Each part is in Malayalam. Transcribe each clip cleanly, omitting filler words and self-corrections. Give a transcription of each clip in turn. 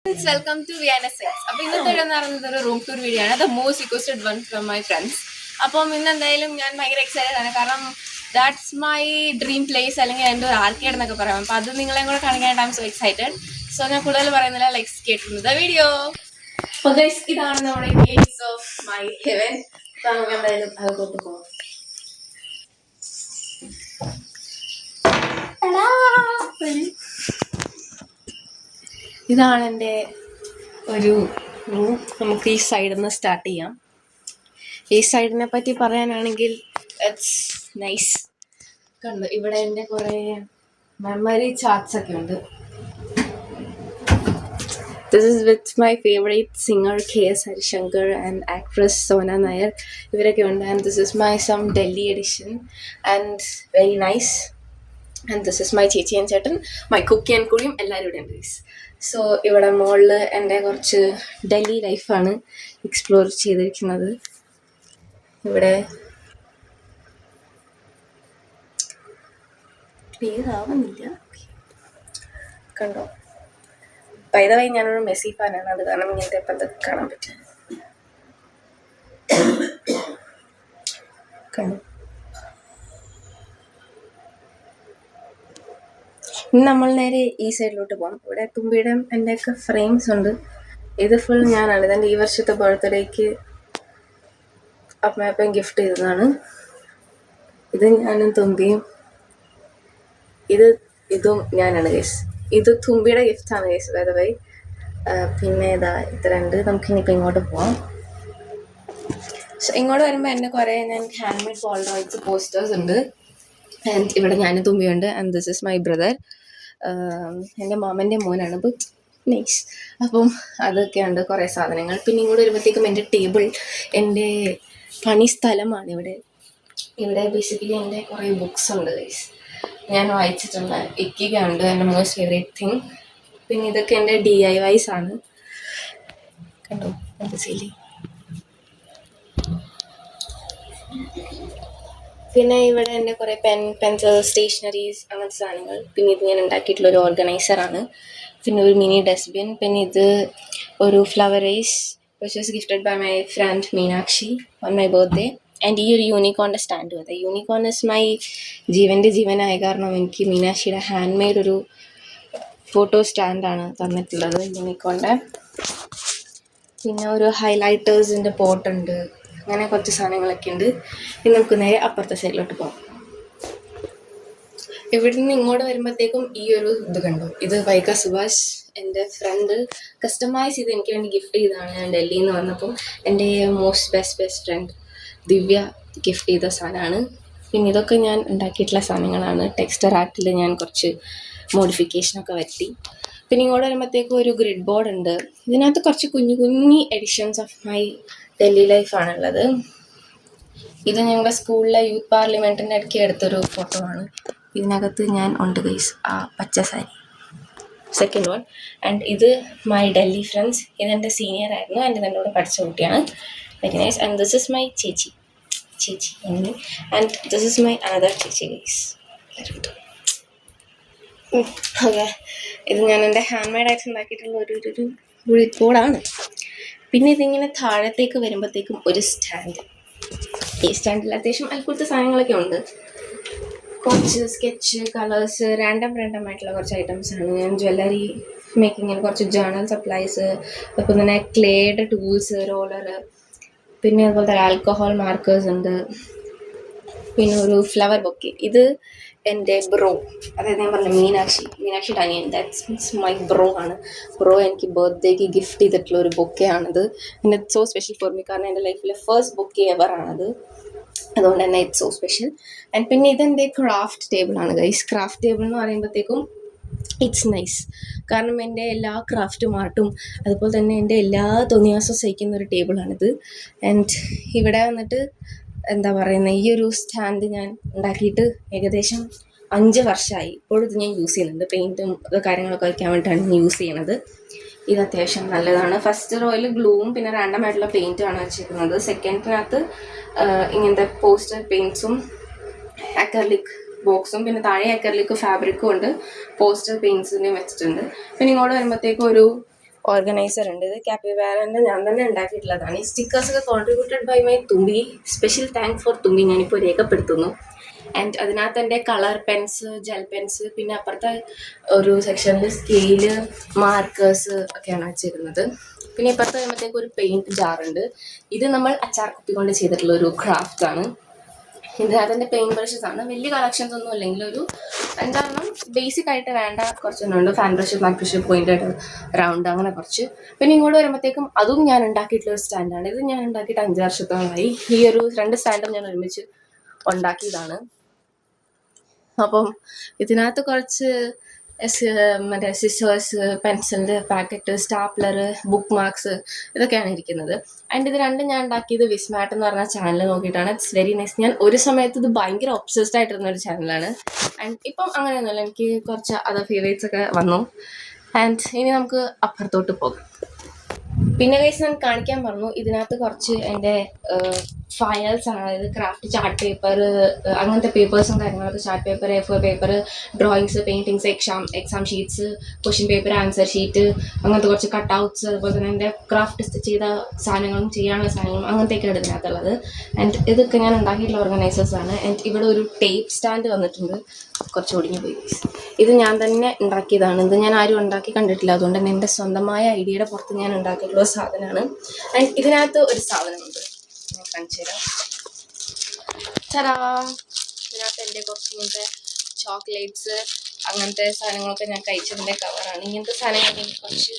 Welcome to VNSX. അപ്പോൾ ഇന്നത്തെ വീഡിയോ എന്ന് പറയുന്നത് ഒരു റൂം ടൂർ വീഡിയോ ആണ്. The most requested one from my friends. അപ്പം ഇന്ന് എന്തായാലും ഞാൻ ഭയങ്കര എക്സൈറ്റഡ് ആണ്. കാരണം ദാറ്റ്സ് മൈ ഡ്രീം പ്ലേസ്, അല്ലെങ്കിൽ എൻ്റെ ഒരു ആർക്കേഡ് എന്നൊക്കെ പറയാം. അപ്പോൾ അത് നിങ്ങളെയും കൂടെ കാണിക്കാനായിട്ട് I am so excited. So ഞാൻ കൂടുതൽ പറയുന്നില്ല, let's get into the video. അപ്പോൾ ഗൈസ്, ഇതാണ് നമ്മുടെ ഗേറ്റ്സ് ഓഫ് മൈ ഹെവൻ. അപ്പോൾ നമുക്ക് എന്തായാലും അകത്തോട്ട് പോകാം. ഇതാണ് എൻ്റെ ഒരു റൂം. നമുക്ക് ഈ സൈഡിൽ നിന്ന് സ്റ്റാർട്ട് ചെയ്യാം. ഈ സൈഡിനെ പറ്റി പറയാനാണെങ്കിൽ ഇറ്റ്സ് നൈസ്. കണ്ടു, ഇവിടെ എൻ്റെ കുറേ മെമ്മറി ചാർട്ട്സ് ഒക്കെ ഉണ്ട്. This is with my favourite singer KS Harishankar and actress Sona Nair. ഇവരൊക്കെ ഉണ്ട്. And this is my some Delhi edition and very nice. And this is my ചേച്ചി ആൻഡ് ചേട്ടൻ, മൈ കുക്കി ആൻഡ് കുഴിയും എല്ലാവരും ഇവിടെ ഉണ്ട്. സോ ഇവിടെ മുകളിൽ എൻ്റെ കുറച്ച് ഡൽഹി ലൈഫാണ് എക്സ്പ്ലോർ ചെയ്തിരിക്കുന്നത്. ഇവിടെ ക്ലിയറാവുന്നില്ല, കണ്ടോ? പൈതവായി ഞാനൊരു മെസ്സി ഫാനാണ്, അത് കാരണം ഇങ്ങനത്തെ ഇപ്പം എന്തൊക്കെ കാണാൻ പറ്റും. കണ്ടോ? ഇനി നമ്മൾ നേരെ ഈ സൈഡിലോട്ട് പോകാം. ഇവിടെ തുമ്പിയുടെ എൻ്റെയൊക്കെ ഫ്രെയിംസ് ഉണ്ട്. ഇത് ഫുൾ ഞാനാണ്. ഇതെൻ്റെ ഈ വർഷത്തെ ബർത്ത്ഡേക്ക് അമ്മയപ്പം ഗിഫ്റ്റ് ചെയ്തതാണ്. ഇത് ഞാനും തുമ്പിയും, ഇതും ഞാനാണ് ഗൈസ്. ഇത് തുമ്പിയുടെ ഗിഫ്റ്റാണ് ഗൈസ് ബൈ ദ വേ. പിന്നെ ഇതാ ഇത് രണ്ട്. നമുക്കിനിയിപ്പോൾ ഇങ്ങോട്ട് പോവാം. സോ ഇങ്ങോട്ട് വരുമ്പോൾ എൻ്റെ കുറേ ഞാൻ ഹാൻഡ് മെയ്ഡ് പോളറോയിഡ്സ് പോസ്റ്റേഴ്സ് ഉണ്ട്. ആൻഡ് ഇവിടെ ഞാനും തുമ്പിയുണ്ട്. And this is my brother. എൻ്റെ മാമൻ്റെ മോനാണ്. But nice. അപ്പം അതൊക്കെയുണ്ട് കുറേ സാധനങ്ങൾ. പിന്നെ ഇങ്ങോട്ട് വരുമ്പോഴത്തേക്കും എൻ്റെ ടേബിൾ, എൻ്റെ പണി സ്ഥലമാണ് ഇവിടെ. ഇവിടെ ബേസിക്കലി എൻ്റെ കുറേ ബുക്സ് ഉണ്ട് ഗൈസ്. ഞാൻ വായിച്ചിട്ടുള്ള ഇക്കിഗ ഉണ്ട്, എൻ്റെ മോസ്റ്റ് ഫേവറേറ്റ് തിങ്. പിന്നെ ഇതൊക്കെ എൻ്റെ DIYs ആണ്. കണ്ടോ എന്ത് ശരി. പിന്നെ ഇവിടെ എൻ്റെ കുറേ പെൻസിൽ, സ്റ്റേഷനറീസ്, അങ്ങനത്തെ സാധനങ്ങൾ. പിന്നെ ഇത് ഞാൻ ഉണ്ടാക്കിയിട്ടുള്ളൊരു ഓർഗനൈസറാണ്. പിന്നെ ഒരു മിനി ഡസ്റ്റ്ബിൻ. പിന്നെ ഇത് ഒരു flower vase which was gifted by my friend Meenakshi on my birthday. And ഈ ഒരു യൂണിക്കോണിൻ്റെ സ്റ്റാൻഡ് വന്നത്. യൂണിക്കോൺ ഇസ് മൈ ജീവനായ കാരണം എനിക്ക് മീനാക്ഷിയുടെ ഹാൻഡ് മെയ്ഡ് ഒരു ഫോട്ടോ സ്റ്റാൻഡാണ് തന്നിട്ടുള്ളത്, യൂണിക്കോണിൻ്റെ. പിന്നെ ഒരു ഹൈലൈറ്റേഴ്സിൻ്റെ പോട്ടുണ്ട്. അങ്ങനെ കുറച്ച് സാധനങ്ങളൊക്കെ ഉണ്ട്. ഇനി നമുക്ക് നേരെ അപ്പുറത്തെ സൈഡിലോട്ട് പോകാം. ഇവിടെ നിന്ന് ഇങ്ങോട്ട് വരുമ്പോഴത്തേക്കും ഈ ഒരു ഇത് കണ്ടു. ഇത് വൈക സുഭാഷ് എൻ്റെ ഫ്രണ്ട് കസ്റ്റമൈസ് ചെയ്ത് എനിക്ക് വേണ്ടി ഗിഫ്റ്റ് ചെയ്തതാണ്. ഞാൻ ഡൽഹിയിൽ നിന്ന് വന്നപ്പോൾ എൻ്റെ മോസ്റ്റ് ബെസ്റ്റ് ഫ്രണ്ട് ദിവ്യ ഗിഫ്റ്റ് ചെയ്ത സാധനമാണ്. പിന്നെ ഇതൊക്കെ ഞാൻ ഉണ്ടാക്കിയിട്ടുള്ള സാധനങ്ങളാണ്. ടെക്സ്റ്റർ ആർട്ടിൽ ഞാൻ കുറച്ച് മോഡിഫിക്കേഷനൊക്കെ വരുത്തി. പിന്നെ ഇങ്ങോട്ട് വരുമ്പോഴത്തേക്കും ഒരു ഗ്രിഡ് ബോർഡ് ഉണ്ട്. ഇതിനകത്ത് കുറച്ച് കുഞ്ഞു എഡിഷൻസ് ഓഫ് മൈ ഡൽഹി ലൈഫാണുള്ളത്. ഇത് ഞങ്ങളുടെ സ്കൂളിലെ യൂത്ത് പാർലമെൻറ്റിൻ്റെ ഇടയ്ക്ക് എടുത്തൊരു ഫോട്ടോ ആണ്. ഇതിനകത്ത് ഞാൻ ഉണ്ട് ഗൈസ്, ആ പച്ച സാരി, സെക്കൻഡ് വൺ. ആൻഡ് ഇത് മൈ ഡൽഹി ഫ്രണ്ട്സ്. ഇതെൻ്റെ സീനിയർ ആയിരുന്നു. ആൻഡ് ഇതെൻ്റെ കൂടെ പഠിച്ച കുട്ടിയാണ്. Very nice. And this is my ചേച്ചി only. And this is my another ചേച്ചി ഗൈസ്. ഓക്കെ, ഇത് ഞാൻ എൻ്റെ ഹാൻഡ് മെയ്ഡായിട്ട് ഉണ്ടാക്കിയിട്ടുള്ള ഒരു ബുള്ളറ്റ് ബോർഡാണ്. പിന്നെ ഇതിങ്ങനെ താഴത്തേക്ക് വരുമ്പോഴത്തേക്കും ഒരു സ്റ്റാൻഡ്. ഈ സ്റ്റാൻഡിൽ അത്യാവശ്യം അൽക്കുലത്തെ സാധനങ്ങളൊക്കെ ഉണ്ട്. കുറച്ച് സ്കെച്ച്, കളേഴ്സ്, റാൻഡം ആയിട്ടുള്ള കുറച്ച് ഐറ്റംസാണ്. ഞാൻ ജ്വല്ലറി മേക്കിങ്ങിന് കുറച്ച് ജേർണൽ സപ്ലൈസ്, അതുപോലെ തന്നെ ക്ലേയുടെ ടൂൾസ്, റോളർ, പിന്നെ അതുപോലെ തന്നെ ആൽക്കഹോൾ മാർക്കേഴ്സ് ഉണ്ട്. പിന്നെ ഒരു ഫ്ലവർ ബൊക്കെ. ഇത് എൻ്റെ ബ്രോ, അതായത് ഞാൻ പറഞ്ഞ മീനാക്ഷി അനിയൻ, ദാറ്റ്സ് മൈ ബ്രോ ആണ്. ബ്രോ എനിക്ക് ബർത്ത്ഡേക്ക് ഗിഫ്റ്റ് ചെയ്തിട്ടുള്ള ഒരു ബൊക്കെയാണിത്. And it's so special for me, കാരണം എൻ്റെ ലൈഫിലെ ഫസ്റ്റ് ബൊക്കെ എവറാണത്. അതുകൊണ്ട് തന്നെ ഇറ്റ്സ് സോ സ്പെഷ്യൽ. ആൻഡ് പിന്നെ ഇതെൻ്റെ ക്രാഫ്റ്റ് ടേബിളാണ് ഗൈസ്. ക്രാഫ്റ്റ് ടേബിൾ എന്ന് പറയുമ്പോഴത്തേക്കും ഇറ്റ്സ് നൈസ്, കാരണം എൻ്റെ എല്ലാ ക്രാഫ്റ്റും ആർട്ടും അതുപോലെ തന്നെ എൻ്റെ എല്ലാ തോന്നിയാസവും സഹിക്കുന്ന ഒരു ടേബിളാണിത്. ആൻഡ് ഇവിടെ വന്നിട്ട് എന്താ പറയുന്നത്, ഈ ഒരു സ്റ്റാൻഡ് ഞാൻ ഉണ്ടാക്കിയിട്ട് ഏകദേശം 5 വർഷമായി. ഇപ്പോഴും ഇത് ഞാൻ യൂസ് ചെയ്യുന്നുണ്ട്. പെയിൻറ്റും കാര്യങ്ങളൊക്കെ വയ്ക്കാൻ വേണ്ടിയിട്ടാണ് ഞാൻ യൂസ് ചെയ്യണത്. ഇത് അത്യാവശ്യം നല്ലതാണ്. ഫസ്റ്റ് റോയിൽ ഗ്ലൂവും പിന്നെ റാൻഡം ആയിട്ടുള്ള പെയിൻറ്റുമാണ് വെച്ചിരിക്കുന്നത്. സെക്കൻഡിനകത്ത് ഇങ്ങനത്തെ പോസ്റ്റർ പെയിൻറ്റ്സും അക്രലിക് ബോക്സും പിന്നെ താഴെ അക്രലിക് ഫാബ്രിക്കും ഉണ്ട്. പോസ്റ്റർ പെയിൻറ്റ്സിൻ്റെയും വെച്ചിട്ടുണ്ട്. പിന്നെ ഇങ്ങോട്ട് വരുമ്പോഴത്തേക്കും ഒരു ഓർഗനൈസർ ഉണ്ട്. ഇത് കാപ്പിബാരൻ്റെ ഞാൻ തന്നെ ഉണ്ടാക്കിയിട്ടുള്ളതാണ്. ഈ സ്റ്റിക്കേഴ്സൊക്കെ കോൺട്രിബ്യൂട്ടഡ് ബൈ മൈ തുമ്പി. സ്പെഷ്യൽ താങ്ക് ഫോർ തുമ്പി ഞാനിപ്പോൾ രേഖപ്പെടുത്തുന്നു. ആൻഡ് അതിനകത്ത് എൻ്റെ കളർ പെൻസ്, ജെൽ പെൻസ്, പിന്നെ അപ്പുറത്തെ ഒരു സെക്ഷനിൽ സ്കെയില്, മാർക്കേഴ്സ് ഒക്കെയാണ് വെച്ചിരുന്നത്. പിന്നെ ഇപ്പുറത്ത് വരുമ്പോഴത്തേക്ക് ഒരു പെയിൻറ്റ് ജാറുണ്ട്. ഇത് നമ്മൾ അച്ചാർ കുപ്പി കൊണ്ട് ചെയ്തിട്ടുള്ള ഒരു ക്രാഫ്റ്റാണ്. ഇതിനകത്ത് പെയിൻറ്റ് ബ്രഷസ് ആണ്. വലിയ കളക്ഷൻസ് ഒന്നും ഇല്ലെങ്കിൽ ഒരു 5 ബേസിക് ആയിട്ട് വേണ്ട കുറച്ചൊന്നുണ്ട്. ഫാൻ ബ്രഷ്, മാറ്റ് ബ്രഷ്, പോയിൻറ്റഡ്, റൗണ്ട്, അങ്ങനെ കുറച്ച്. പിന്നെ ഇങ്ങോട്ട് വരുമ്പോഴത്തേക്കും അതും ഞാൻ ഉണ്ടാക്കിയിട്ടുള്ള ഒരു സ്റ്റാൻഡാണ്. ഇത് ഞാൻ ഉണ്ടാക്കിയിട്ട് 5 വർഷത്തോളമായി. ഈ ഒരു 2 സ്റ്റാൻഡും ഞാൻ ഒരുമിച്ച് ഉണ്ടാക്കിയതാണ്. അപ്പം ഇതിനകത്ത് കുറച്ച് മറ്റേ സിസേഴ്സ്, പെൻസിലിൻ്റെ പാക്കറ്റ്, സ്റ്റാപ്ലർ, ബുക്ക് മാർക്സ് ഇതൊക്കെയാണ് ഇരിക്കുന്നത്. ആൻഡ് ഇത് രണ്ടും ഞാൻ ഉണ്ടാക്കിയത് വിസ്മാർട്ട് എന്ന് പറഞ്ഞ ചാനൽ നോക്കിയിട്ടാണ്. It's very nice. ഞാൻ ഒരു സമയത്ത് ഇത് ഭയങ്കര ഒബ്സസ്ഡ് ആയിട്ടിരുന്ന ഒരു ചാനലാണ്. ആൻഡ് ഇപ്പം അങ്ങനെയൊന്നുമില്ല, എനിക്ക് കുറച്ച് അതർ ഫേവറേറ്റ്സ് ഒക്കെ വന്നു. ആൻഡ് ഇനി നമുക്ക് അപ്പുറത്തോട്ട് പോകാം. പിന്നെ ഗൈസ് ഞാൻ കാണിക്കാൻ പറഞ്ഞു, ഇതിനകത്ത് കുറച്ച് എൻ്റെ ഫയൽസ് ആണ്. അതായത് ക്രാഫ്റ്റ് ചാർട്ട് പേപ്പർ, അങ്ങനത്തെ പേപ്പേഴ്സും കാര്യങ്ങളൊക്കെ, chart paper, A4 paper, drawings, paintings, exam sheets, question paper, answer sheet, അങ്ങനത്തെ കുറച്ച് കട്ടൗട്ട്സ്, അതുപോലെ തന്നെ എൻ്റെ ക്രാഫ്റ്റ് ചെയ്ത സാധനങ്ങളും ചെയ്യാനുള്ള സാധനങ്ങളും അങ്ങനത്തെയൊക്കെയാണ് ഇതിനകത്തുള്ളത്. ആൻഡ് ഇതൊക്കെ ഞാൻ ഉണ്ടാക്കിയിട്ടുള്ള ഓർഗനൈസേഴ്സാണ്. ആൻഡ് ഇവിടെ ഒരു ടേപ്പ് സ്റ്റാൻഡ് വന്നിട്ടുണ്ട്, കുറച്ച് ഒടിഞ്ഞു പോയി. ഇത് ഞാൻ തന്നെ ഉണ്ടാക്കിയതാണ്. ഇത് ഞാൻ ആരും ഉണ്ടാക്കി കണ്ടിട്ടില്ല, അതുകൊണ്ട് തന്നെ എൻ്റെ സ്വന്തമായ ഐഡിയയുടെ പുറത്ത് ഞാൻ ഉണ്ടാക്കിയിട്ടുള്ള സാധനമാണ്. ആൻഡ് ഇതിനകത്ത് ഒരു സാധനമുണ്ട്, ഞാൻ കാണിച്ചു തരാം. ചരാ, ഇതിനകത്ത് എൻ്റെ കുറച്ച് ഇങ്ങനത്തെ ചോക്ലേറ്റ്സ്, അങ്ങനത്തെ സാധനങ്ങളൊക്കെ ഞാൻ കഴിച്ചതിൻ്റെ കവറാണ്. ഇങ്ങനത്തെ സാധനങ്ങളൊക്കെ എനിക്ക് കുറച്ച്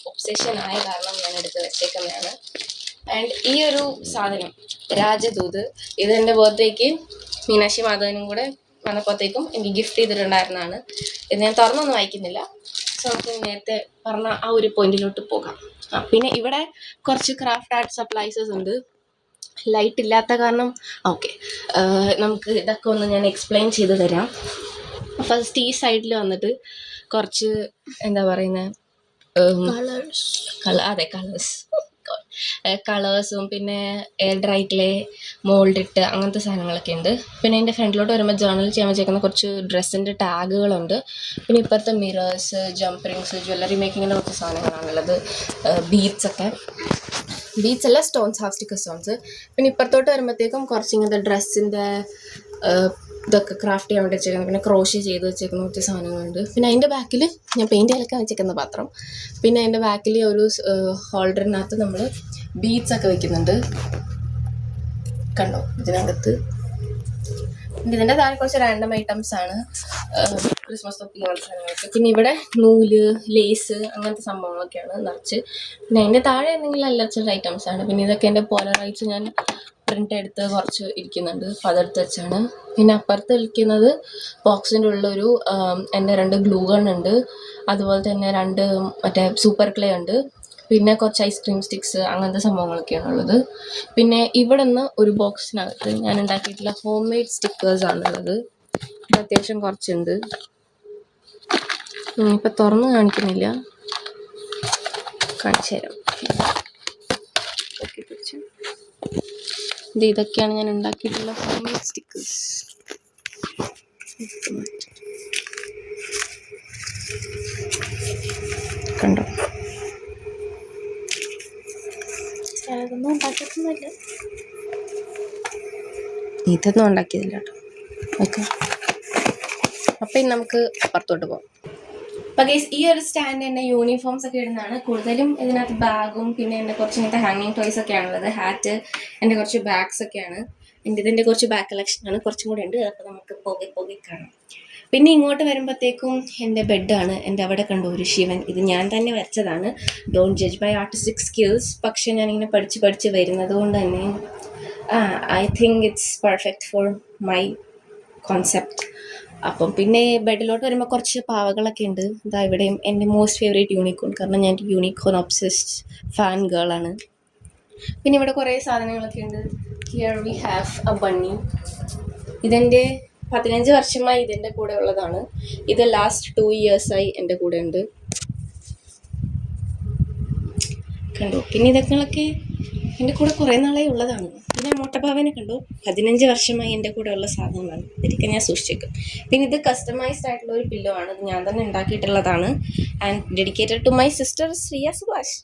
ഒബ്സെഷൻ ആയ കാരണം ഞാൻ എടുത്ത് വെച്ചേക്കുന്നതാണ്. ആൻഡ് ഈ ഒരു സാധനം രാജദൂത്, ഇത് എൻ്റെ ബർത്ത്ഡേക്ക് മീനാക്ഷി മാധവനും കൂടെ വന്നപ്പോഴത്തേക്കും എനിക്ക് ഗിഫ്റ്റ് ചെയ്തിട്ടുണ്ടായിരുന്നതാണ്. ഇത് ഞാൻ തുറന്നൊന്നും വായിക്കുന്നില്ല. സോ നമുക്ക് നേരത്തെ പറഞ്ഞ ആ ഒരു പോയിന്റിലോട്ട് പോകാം. പിന്നെ ഇവിടെ കുറച്ച് ക്രാഫ്റ്റ് ആർട്ട് സപ്ലൈസസ് ഉണ്ട്. ലൈറ്റ് ഇല്ലാത്ത കാരണം ഓക്കെ, നമുക്ക് ഇതൊക്കെ ഒന്ന് ഞാൻ എക്സ്പ്ലെയിൻ ചെയ്ത് തരാം. ഫസ്റ്റ് ഈ സൈഡിൽ വന്നിട്ട് കുറച്ച് എന്താ പറയുന്നത്, കളേഴ്സും പിന്നെ എയർ ഡ്രൈറ്റിലെ മോൾഡിട്ട് അങ്ങനത്തെ സാധനങ്ങളൊക്കെ ഉണ്ട്. പിന്നെ എൻ്റെ ഫ്രണ്ടിലോട്ട് വരുമ്പോൾ ജേർണൽ ചെയ്യാൻ വെച്ചേക്കുന്ന കുറച്ച് ഡ്രസ്സിൻ്റെ ടാഗുകളുണ്ട്. പിന്നെ ഇപ്പോഴത്തെ മിറേഴ്സ്, ജംപ് റിങ്സ്, ജ്വല്ലറി മേക്കിങ്ങിൻ്റെ കുറച്ച് സാധനങ്ങളാണുള്ളത്. ബീഡ്സ് അല്ല, സ്റ്റോൺസ്, ഹാഫ് സ്റ്റിക്കർ സ്റ്റോൺസ്. പിന്നെ ഇപ്പുറത്തോട്ട് വരുമ്പോഴത്തേക്കും കുറച്ച് ഇങ്ങനത്തെ ഡ്രസ്സിൻ്റെ ഇതൊക്കെ ക്രാഫ്റ്റ് ചെയ്യാൻ വേണ്ടി വെച്ചേക്കുന്നത്, പിന്നെ ക്രോഷ്യ ചെയ്ത് വെച്ചേക്കുന്ന കുറച്ച് സാധനങ്ങളുണ്ട്. പിന്നെ അതിൻ്റെ ബാക്കിൽ ഞാൻ പെയിൻറ്റ് കളിക്കാൻ വെച്ചേക്കുന്ന പാത്രം. പിന്നെ അതിൻ്റെ ബാക്കിൽ ഒരു ഹോൾഡറിനകത്ത് നമ്മൾ ബീഡ്സൊക്കെ വെക്കുന്നുണ്ട്, കണ്ടോ ഇതിനകത്ത്. ഇതിൻ്റെ താഴെ കുറച്ച് റാൻഡം ഐറ്റംസ് ആണ്, ക്രിസ്മസ് തൊപ്പി അങ്ങനത്തെ സാധനങ്ങളൊക്കെ. പിന്നെ ഇവിടെ നൂല്, ലേസ്, അങ്ങനത്തെ സംഭവങ്ങളൊക്കെയാണ് നിറച്ച്. പിന്നെ അതിൻ്റെ താഴെ എന്തെങ്കിലും അല്ലറച്ചിട്ട് ഐറ്റംസ് ആണ്. പിന്നെ ഇതൊക്കെ എൻ്റെ പോളറൈറ്റ്സ് ഞാൻ പ്രിൻ്റ് എടുത്ത് കുറച്ച് ഇരിക്കുന്നുണ്ട്, അപ്പോൾ അതെടുത്ത് വെച്ചാണ്. പിന്നെ അപ്പുറത്ത് ഇരിക്കുന്നത് ബോക്സിൻ്റെ ഉള്ളൊരു എൻ്റെ 2 ഗ്ലൂ ഗൺ ഉണ്ട്, അതുപോലെ തന്നെ 2 മറ്റേ സൂപ്പർ ക്ലേ ഉണ്ട്, പിന്നെ കുറച്ച് ഐസ്ക്രീം സ്റ്റിക്സ്, അങ്ങനത്തെ സംഭവങ്ങളൊക്കെയാണ് ഉള്ളത്. പിന്നെ ഇവിടെ നിന്ന് ഒരു ബോക്സിനകത്ത് ഞാൻ ഉണ്ടാക്കിയിട്ടുള്ള ഹോം മെയ്ഡ് സ്റ്റിക്കേഴ്സാണുള്ളത്. ഇത് അത്യാവശ്യം കുറച്ചുണ്ട്, ഇപ്പം തുറന്ന് കാണിക്കുന്നില്ല, കാണിച്ചു തരാം. ഇതൊക്കെയാണ് ഞാൻ ഉണ്ടാക്കിയിട്ടുള്ള ഹോം മെയ്ഡ് സ്റ്റിക്കേഴ്സ്. കണ്ടോ, ചിലതൊന്നും ഉണ്ടാക്കിയിട്ടൊന്നുമില്ല, ഇതൊന്നും ഉണ്ടാക്കിയതില്ല കേട്ടോ. ഓക്കെ, അപ്പം ഇനി നമുക്ക് അപ്പുറത്തോട്ട് പോകാം. അപ്പം ഗൈസ്, ഈ ഒരു സ്റ്റാൻഡ് എൻ്റെ യൂണിഫോംസ് ഒക്കെ ഇടുന്നതാണ്. കൂടുതലും ഇതിനകത്ത് ബാഗും പിന്നെ എൻ്റെ കുറച്ച് ഇങ്ങനത്തെ ഹാങ്ങിങ് ടോയ്സ് ഒക്കെയാണുള്ളത്. ഹാറ്റ്, എൻ്റെ കുറച്ച് ബാഗ്സ് ഒക്കെയാണ്. ഇതിൻ്റെ കുറച്ച് ബാഗ് കളക്ഷനാണ്, കുറച്ചും കൂടെ ഉണ്ട്. അപ്പോൾ നമുക്ക് പോകെ കാണാം. പിന്നെ ഇങ്ങോട്ട് വരുമ്പോഴത്തേക്കും എൻ്റെ ബെഡാണ്. എൻ്റെ അവിടെ കണ്ടു ഒരു ശിവൻ, ഇത് ഞാൻ തന്നെ വരച്ചതാണ്. Don't judge by artistic skills. പക്ഷേ ഞാനിങ്ങനെ പഠിച്ച് വരുന്നത് കൊണ്ട് തന്നെ I think it's perfect for my concept. അപ്പം പിന്നെ ബെഡിലോട്ട് വരുമ്പോൾ കുറച്ച് പാവകളൊക്കെ ഉണ്ട്. ഇതാ ഇവിടെയും എൻ്റെ മോസ്റ്റ് ഫേവറേറ്റ് യൂണിക്കോൺ, കാരണം ഞാൻ യൂണിക്കോൺ ഒബ്സസ്ഡ് ഫാൻ ഗേളാണ്. പിന്നെ ഇവിടെ കുറേ സാധനങ്ങളൊക്കെ ഉണ്ട്. Here we have A bunny. ഇതെൻ്റെ 15 വർഷമായി ഇതിൻ്റെ കൂടെ ഉള്ളതാണ്. ഇത് ലാസ്റ്റ് 2 ഇയേഴ്സായി എൻ്റെ കൂടെ ഉണ്ട്, കണ്ടു. പിന്നെ ഇതൊക്കെ എൻ്റെ കൂടെ കുറേ നാളായി ഉള്ളതാണ്. പിന്നെ മുട്ടപ്പാവനെ കണ്ടു, 15 വർഷമായി എൻ്റെ കൂടെ ഉള്ള സാധനമാണ്. ഇതൊക്കെ ഞാൻ സൂക്ഷിച്ചേക്കും. പിന്നെ ഇത് കസ്റ്റമൈസ്ഡ് ആയിട്ടുള്ള ഒരു പില്ലോ ആണ്. ഇത് ഞാൻ തന്നെ ഉണ്ടാക്കിയിട്ടുള്ളതാണ്. And dedicated to my sister Shreya Subhash.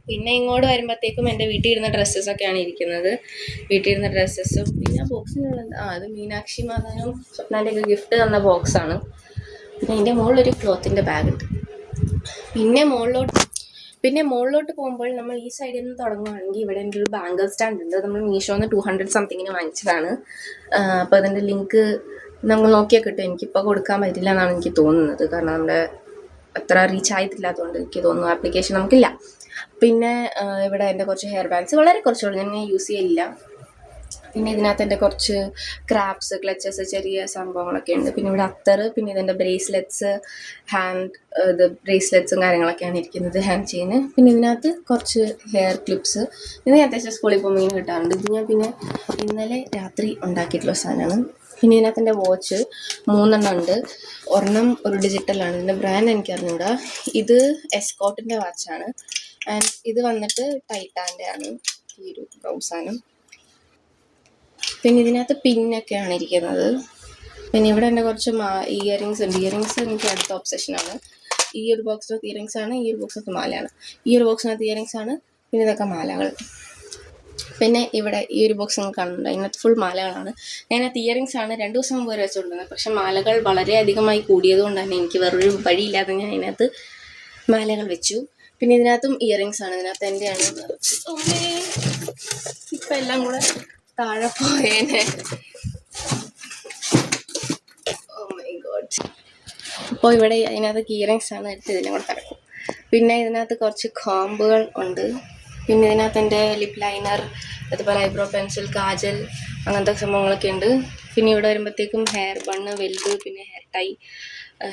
പിന്നെ ഇങ്ങോട്ട് വരുമ്പോഴത്തേക്കും എൻ്റെ വീട്ടിൽ ഇരുന്ന ഡ്രസ്സസൊക്കെയാണ് ഇരിക്കുന്നത്. വീട്ടിൽ ഇരുന്ന ഡ്രസ്സസും പിന്നെ ബോക്സിനുള്ളത് അത് മീനാക്ഷി മാധവനും സ്വപ്നാൻ്റെ ഒക്കെ ഗിഫ്റ്റ് തന്ന ബോക്സാണ്. പിന്നെ അതിൻ്റെ മുകളിലൊരു ക്ലോത്തിൻ്റെ ബാഗ് ഉണ്ട്. പിന്നെ മുകളിലോട്ട് പോകുമ്പോൾ നമ്മൾ ഈ സൈഡിൽ നിന്ന് തുടങ്ങുകയാണെങ്കിൽ ഇവിടെ എൻ്റെ ഒരു ബാങ്കിൾ സ്റ്റാൻഡ് ഉണ്ട്. നമ്മൾ മീഷോന്ന് 200 സംതിങ്ങിന് വാങ്ങിച്ചതാണ്. അപ്പോൾ അതിൻ്റെ ലിങ്ക് നമ്മൾ നോക്കിയാൽ കിട്ടും. എനിക്കിപ്പോൾ കൊടുക്കാൻ പറ്റില്ല എന്നാണ് എനിക്ക് തോന്നുന്നത്. കാരണം നമ്മുടെ അത്ര റീച്ച് ആയിട്ടില്ലാത്തതുകൊണ്ട് എനിക്ക് തോന്നുന്നു ആപ്ലിക്കേഷൻ നമുക്കില്ല. പിന്നെ ഇവിടെ എൻ്റെ കുറച്ച് ഹെയർ ബാൻഡ്സ്, വളരെ കുറച്ചുള്ളൂ, ഞാൻ യൂസ് ചെയ്യില്ല. പിന്നെ ഇതിനകത്ത് എൻ്റെ കുറച്ച് ക്രാപ്സ്, ക്ലച്ചസ്, ചെറിയ സംഭവങ്ങളൊക്കെ ഉണ്ട്. പിന്നെ ഇവിടെ അത്തർ, പിന്നെ ഇതിൻ്റെ ബ്രേസ്ലെറ്റ്സ്, ഇത് ബ്രേസ്ലെറ്റ്സും കാര്യങ്ങളൊക്കെയാണ് ഇരിക്കുന്നത്, ഹാൻഡ് ചെയിന്. പിന്നെ ഇതിനകത്ത് കുറച്ച് ഹെയർ ക്ലിപ്സ്. ഇത് ഞാൻ അത്യാവശ്യം സ്കൂളിൽ പോകുമ്പോൾ ഇങ്ങനെ കിട്ടാറുണ്ട്. ഇത് ഞാൻ പിന്നെ ഇന്നലെ രാത്രി ഉണ്ടാക്കിയിട്ടുള്ള സാധനമാണ്. പിന്നെ ഇതിനകത്ത് എൻ്റെ വാച്ച് 3 ഉണ്ട്. ഒരെണ്ണം ഒരു ഡിജിറ്റലാണ്. ഇതിൻ്റെ ബ്രാൻഡ് എനിക്ക് അറിഞ്ഞൂടാ. ഇത് എസ്കോട്ടിൻ്റെ വാച്ചാണ്. ആൻഡ് ഇത് വന്നിട്ട് ടൈറ്റാൻ്റെ ആണ് ഈ ഒരു അവസാനം. പിന്നെ ഇതിനകത്ത് പിന്നൊക്കെയാണ് ഇരിക്കുന്നത്. പിന്നെ ഇവിടെ എൻ്റെ കുറച്ച് ഇയറിങ്സ് ഉണ്ട്. ഇയറിങ്സ് എനിക്ക് അടുത്ത ഒബ്സെഷനാണ്. ഈ ഒരു ബോക്സിനകത്ത് ഇയറിങ്സ് ആണ്, ഈ ഒരു ബോക്സിനകത്ത് മാലയാണ്. ഈ ഒരു ബോക്സിനകത്ത് ഇയറിങ്സ് ആണ്, പിന്നെ ഇതൊക്കെ മാലകൾ. പിന്നെ ഇവിടെ ഈ ഒരു ബോക്സ് നിങ്ങൾ കാണുന്നുണ്ട്, അതിനകത്ത് ഫുൾ മാലകളാണ്. അതിനകത്ത് ഇയറിങ്സ് ആണ് 2 ദിവസം മുമ്പ് വരെ വെച്ചുകൊണ്ടിരുന്നത്. പക്ഷെ മാലകൾ വളരെ അധികമായി കൂടിയതുകൊണ്ട് തന്നെ എനിക്ക് വേറൊരു വഴിയില്ലാതെ ഞാൻ അതിനകത്ത് മാലകൾ വെച്ചു. പിന്നെ ഇതിനകത്തും ഇയറിങ്സ് ആണ്. ഇതിനകത്ത് എൻ്റെയാണ്. ഇപ്പം എല്ലാം കൂടെ താഴെ പോയേനെ. Oh my god. അപ്പോൾ ഇവിടെ അതിനകത്ത് ഇയറിങ്സ് ആണ്, എടുത്ത് ഇതിനെ കൂടെ കിടക്കും. പിന്നെ ഇതിനകത്ത് കുറച്ച് കോമ്പുകൾ ഉണ്ട്. പിന്നെ ഇതിനകത്ത് എൻ്റെ ലിപ് ലൈനർ, അതുപോലെ ഐബ്രോ പെൻസിൽ, കാജൽ, അങ്ങനത്തെ സംഭവങ്ങളൊക്കെ ഉണ്ട്. പിന്നെ ഇവിടെ വരുമ്പോഴത്തേക്കും ഹെയർ ബണ്ണ് വലുത്, പിന്നെ hair tie,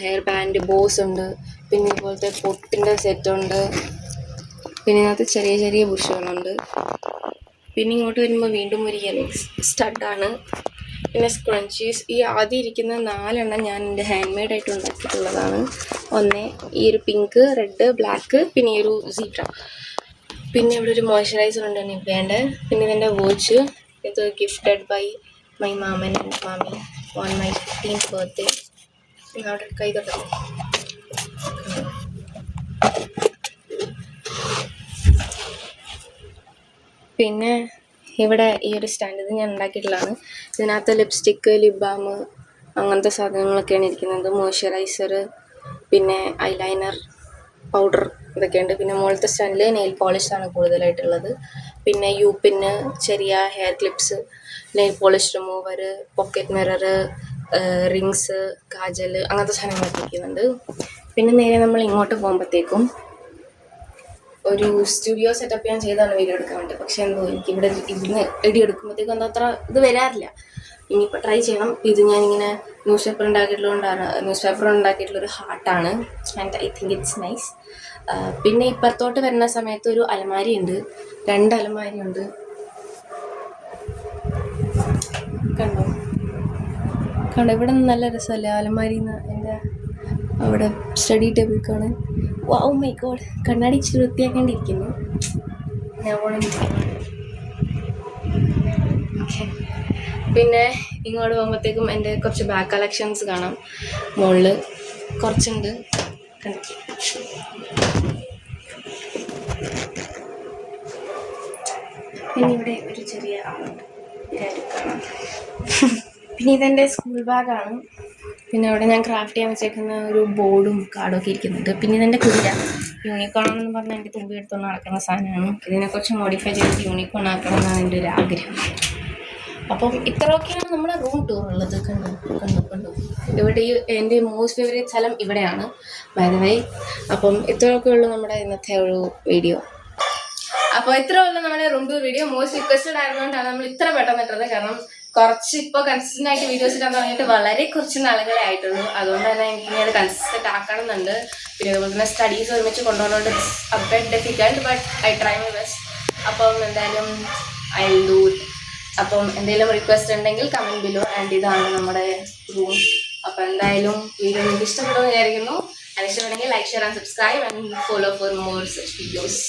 hair band, bows ഉണ്ട്. പിന്നെ ഇതുപോലത്തെ പൊട്ടിൻ്റെ സെറ്റുണ്ട്. പിന്നെ ഇതിനകത്ത് ചെറിയ ചെറിയ ബുഷുകളുണ്ട്. പിന്നെ ഇങ്ങോട്ട് വരുമ്പോൾ വീണ്ടും ഒരു ഇയറിങ്സ് സ്റ്റഡാണ്. പിന്നെ സ്ക്രഞ്ചീസ്. ഈ ആദ്യം ഇരിക്കുന്ന 4 ഞാൻ എൻ്റെ ഹാൻഡ് മെയ്ഡായിട്ട് ഉണ്ടാക്കിയിട്ടുള്ളതാണ്. ഒന്ന് ഈ ഒരു പിങ്ക്, റെഡ്, ബ്ലാക്ക്, പിന്നെ ഈ ഒരു സീബ്ര. പിന്നെ ഇവിടെ ഒരു മോയ്സ്ചറൈസർ ഉണ്ട് നിവ്യേൻ്റെ. പിന്നെ ഇതെൻ്റെ വാച്ച്. ഇത് ഗിഫ്റ്റഡ് ബൈ മൈ മാമൻ ആൻഡ് മാമി ഓൺ മൈ 15th ബർത്ത്ഡേ. അവിടെ കൈ തൊട്ടു. പിന്നെ ഇവിടെ ഈ ഒരു സ്റ്റാൻഡ്, ഇത് ഞാൻ ഉണ്ടാക്കിയിട്ടുള്ളതാണ്. ഇതിനകത്ത് ലിപ്സ്റ്റിക്ക്, ലിപ് ബാം, അങ്ങനത്തെ സാധനങ്ങളൊക്കെയാണ് ഇരിക്കുന്നത്. മോയ്സ്ചറൈസർ, പിന്നെ ഐലൈനർ, പൗഡർ, ഇതൊക്കെയുണ്ട്. പിന്നെ മുകളിലത്തെ സ്റ്റാൻഡിൽ നെയിൽ പോളിഷാണ് കൂടുതലായിട്ടുള്ളത്. പിന്നെ യു പിന്ന്, ചെറിയ hair clips, nail polish remover, pocket mirror, rings, kajal, അങ്ങനത്തെ സാധനങ്ങളൊക്കെ ഇരിക്കുന്നുണ്ട്. പിന്നെ നേരെ നമ്മൾ ഇങ്ങോട്ട് പോകുമ്പോഴത്തേക്കും ഒരു സ്റ്റുഡിയോ സെറ്റപ്പ് ഞാൻ ചെയ്താണ് വീഡിയോ എടുക്കാൻ വേണ്ടി. പക്ഷെ എന്തോ എനിക്ക് ഇവിടെ ഇരുന്ന് വീഡിയോ എടുക്കുമ്പോഴത്തേക്കും എന്തോ അത്ര ഇത് വരാറില്ല. ഇനിയിപ്പോൾ ട്രൈ ചെയ്യണം. ഇത് ഞാനിങ്ങനെ ന്യൂസ് പേപ്പർ ഉണ്ടാക്കിയിട്ടുള്ളൊരു ഹാർട്ടാണ്. And I think it's nice. പിന്നെ ഇപ്പുറത്തോട്ട് വരുന്ന സമയത്ത് ഒരു അലമാരി ഉണ്ട്, 2 അലമാരി ഉണ്ട്. കണ്ടോ ഇവിടെ നല്ല രസമല്ലേ അലമാരിന്ന്. എൻ്റെ അവിടെ സ്റ്റഡി ടേബിൾ കാണാൻ. ഓ മൈ ഗോഡ്, കണ്ണാടി ഇച്ചിരി വൃത്തിയാക്കേണ്ടിയിരിക്കുന്നു. ഞാൻ ഓക്കെ. പിന്നെ ഇങ്ങോട്ട് പോകുമ്പോഴത്തേക്കും എൻ്റെ കുറച്ച് ബാഗ് കളക്ഷൻസ് കാണാം. മുകളിൽ കുറച്ചുണ്ട്. പിന്നെ ഇവിടെ ഒരു ചെറിയ ആളുണ്ട്, കാണാം. പിന്നെ ഇതെൻ്റെ സ്കൂൾ ബാഗാണ്. പിന്നെ അവിടെ ഞാൻ ക്രാഫ്റ്റ് ചെയ്യാൻ വെച്ചേക്കുന്ന ഒരു ബോർഡും കാർഡും ഒക്കെ ഇരിക്കുന്നുണ്ട്. പിന്നെ ഇതെൻ്റെ കുതിര, യൂണിക്കോൺ ആണെന്ന് പറഞ്ഞാൽ എനിക്ക് തുമ്പി എടുത്തുകൊണ്ട് നടക്കുന്ന സാധനമാണ്. ഇതിനെക്കുറിച്ച് മോഡിഫൈ ചെയ്ത് യൂണിക്കോൺ ആക്കണം എന്നാണ് എൻ്റെ ഒരു ആഗ്രഹം. അപ്പം ഇത്രയൊക്കെയാണ് നമ്മുടെ റൂം ടൂർ ഉള്ളത്. കണ്ടു ഇവിടെ ഈ എൻ്റെ മോസ്റ്റ് ഫേവറേറ്റ് സ്ഥലം ഇവിടെയാണ്, ബൈ ദ വേ. അപ്പം ഇത്രയൊക്കെ ഉള്ളൂ നമ്മുടെ ഇന്നത്തെ ഒരു വീഡിയോ. അപ്പോൾ ഇത്ര ഉള്ള നമ്മുടെ room tour video. Most requested ആയതുകൊണ്ടാണ് നമ്മൾ ഇത്ര പെട്ടെന്ന് ഇട്ടത്. കാരണം കുറച്ച് ഇപ്പോൾ കൺസിസ്റ്റൻ്റ് ആയിട്ട് വീഡിയോസ് ഇടാൻ തുടങ്ങിയിട്ട് വളരെ കുറച്ച് നാളുകളെ ആയിട്ടുള്ളൂ. അതുകൊണ്ട് തന്നെ എനിക്ക് അത് കൺസിസ്റ്റൻ്റ് ആക്കണമെന്നുണ്ട്. പിന്നെ അതുപോലെ തന്നെ സ്റ്റഡീസ് ഒരുമിച്ച് കൊണ്ടുപോകുന്നതുകൊണ്ട് it's bit difficult, but I try my best. അപ്പം എന്തായാലും ഐ വിൽ ഡു ഇറ്റ്. അപ്പം എന്തെങ്കിലും റിക്വസ്റ്റ് ഉണ്ടെങ്കിൽ കമൻറ്റ് ബിലോ. ആൻഡ് ഇതാണ് നമ്മുടെ റൂം. അപ്പോൾ എന്തായാലും വീഡിയോ നിങ്ങൾക്ക് ഇഷ്ടപ്പെടുമെന്ന് വിചാരിക്കുന്നു. ഇഷ്ടപ്പെടുമെങ്കിൽ like, share and subscribe and follow for more such videos.